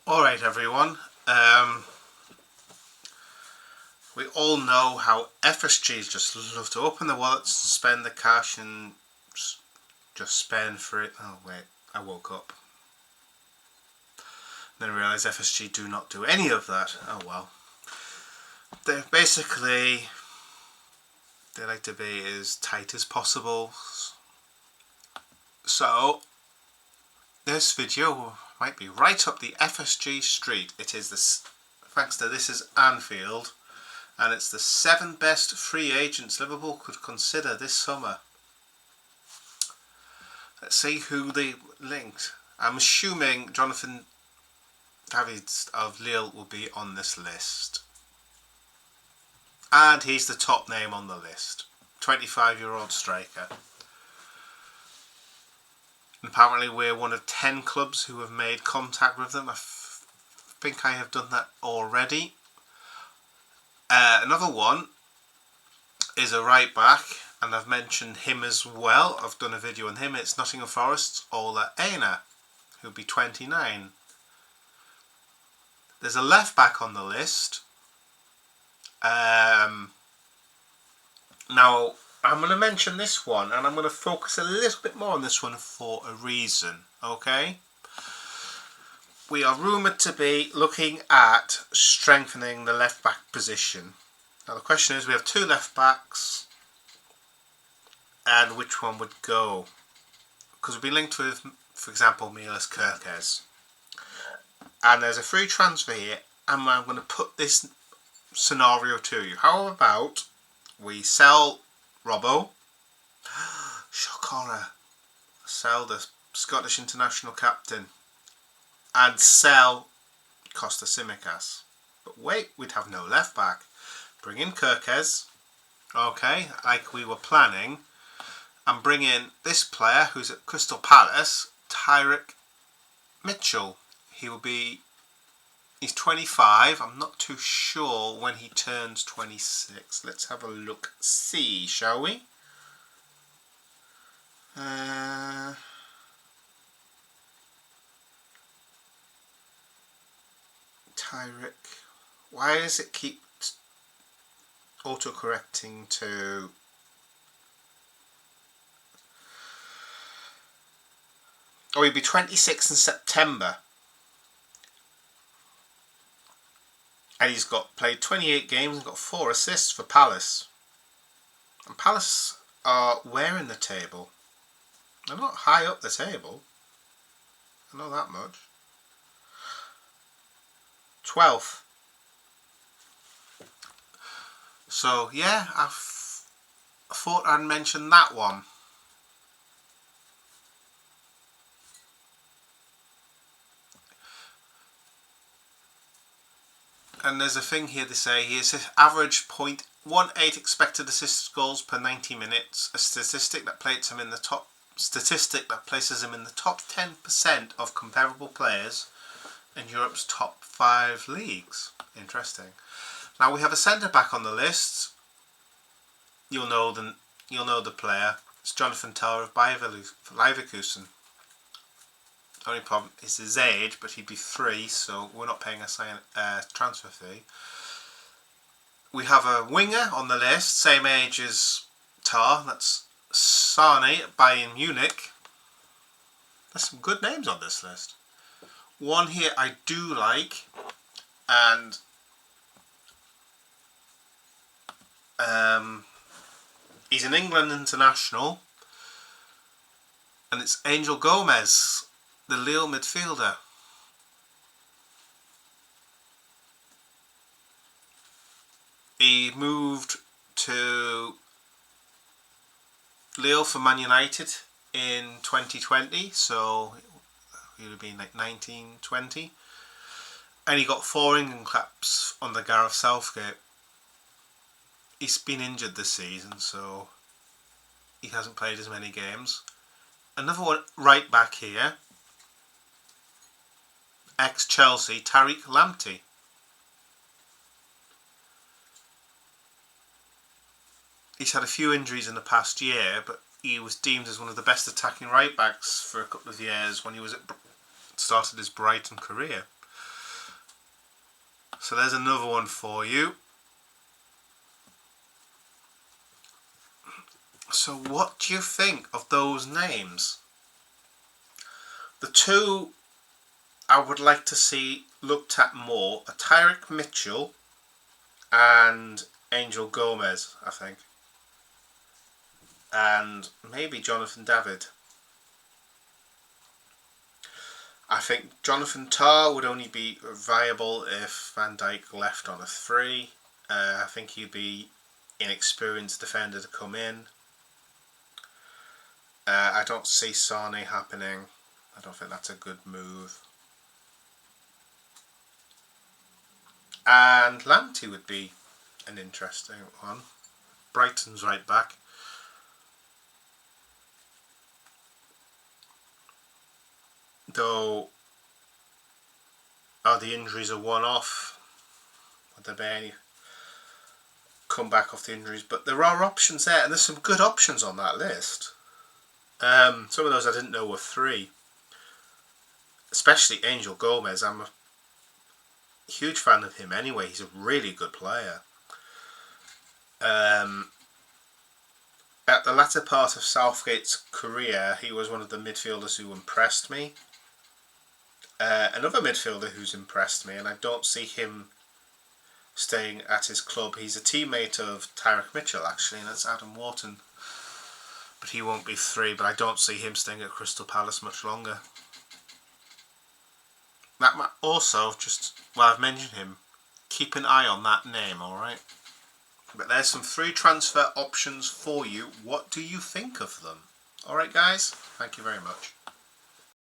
Alright everyone, we all know how FSGs just love to open their wallets and spend the cash and just spend for it. Oh wait, I woke up. Then I realised FSG do not do any of that. Oh well. They like to be as tight as possible. So this video might be right up the FSG street. It is this, thanks to this is Anfield, and it's the 7 best free agents Liverpool could consider this summer. Let's see who they linked. I'm assuming Jonathan David of Lille will be on this list. And he's the top name on the list. 25-year-old striker. And apparently we're one of 10 clubs who have made contact with them. I think I have done that already. Another one is a right back, and I've mentioned him as well. I've done a video on him. It's Nottingham Forest's Ola Aina, who'll be 29. There's a left back on the list. Now, I'm going to mention this one, and I'm going to focus a little bit more on this one for a reason, okay? We are rumoured to be looking at strengthening the left back position. Now the question is, we have 2 left backs, and which one would go? Because we've been linked with, for example, Milas Kerkez. And there's a free transfer here, and I'm going to put this scenario to you. How about we sell Robbo, shock horror, sell the Scottish international captain, and sell Costa Simicas. But wait, we'd have no left back. Bring in Kerkez, okay, like we were planning, and bring in this player who's at Crystal Palace, Tyrick Mitchell. He's 25. I'm not too sure when he turns 26. Let's have a look, see, shall we? Tyrick. Why does it keep auto-correcting to... Oh, he'll be 26 in September. And he's played 28 games and got 4 assists for Palace. And Palace are where in the table? They're not high up the table. I know that much. 12th. So yeah, I thought I'd mention that one. And there's a thing here to say he has average 0.18 expected assist goals per 90 minutes, a statistic that places him in the top 10% of comparable players in Europe's top 5 leagues. Interesting. Now we have a centre back on the list. You'll know the player. It's Jonathan Tah of Bayer Leverkusen. The only problem is his age, but he'd be 3, so we're not paying a transfer fee. We have a winger on the list, same age as Tah. That's Sane at Bayern Munich. There's some good names on this list. One here I do like, and he's an England international, and it's Angel Gomez, the Lille midfielder. He moved to Lille for Man United in 2020, so he would have been like 19, 20. And he got 4 England caps under Gareth Southgate. He's been injured this season, so he hasn't played as many games. Another one right back here, ex-Chelsea, Tariq Lamptey. He's had a few injuries in the past year, but he was deemed as one of the best attacking right backs for a couple of years when he started his Brighton career. So there's another one for you. So what do you think of those names? The two I would like to see looked at more are Tyrick Mitchell and Angel Gomez, I think. And maybe Jonathan David. I think Jonathan Tah would only be viable if Van Dijk left on a 3. I think he'd be inexperienced defender to come in. I don't see Sane happening. I don't think that's a good move. And Lamptey would be an interesting one. Brighton's right back. Though, are the injuries a one-off? Would there be any comeback off the injuries? But there are options there, and there's some good options on that list. Some of those I didn't know were 3. Especially Angel Gomez. I'm a huge fan of him anyway. He's a really good player. At the latter part of Southgate's career, he was one of the midfielders who impressed me. Another midfielder who's impressed me, and I don't see him staying at his club. He's a teammate of Tyrick Mitchell, actually, and that's Adam Wharton. But he won't be 3, but I don't see him staying at Crystal Palace much longer. That might also, just while I've mentioned him, keep an eye on that name, alright? But there's some 3 transfer options for you. What do you think of them? Alright guys, thank you very much.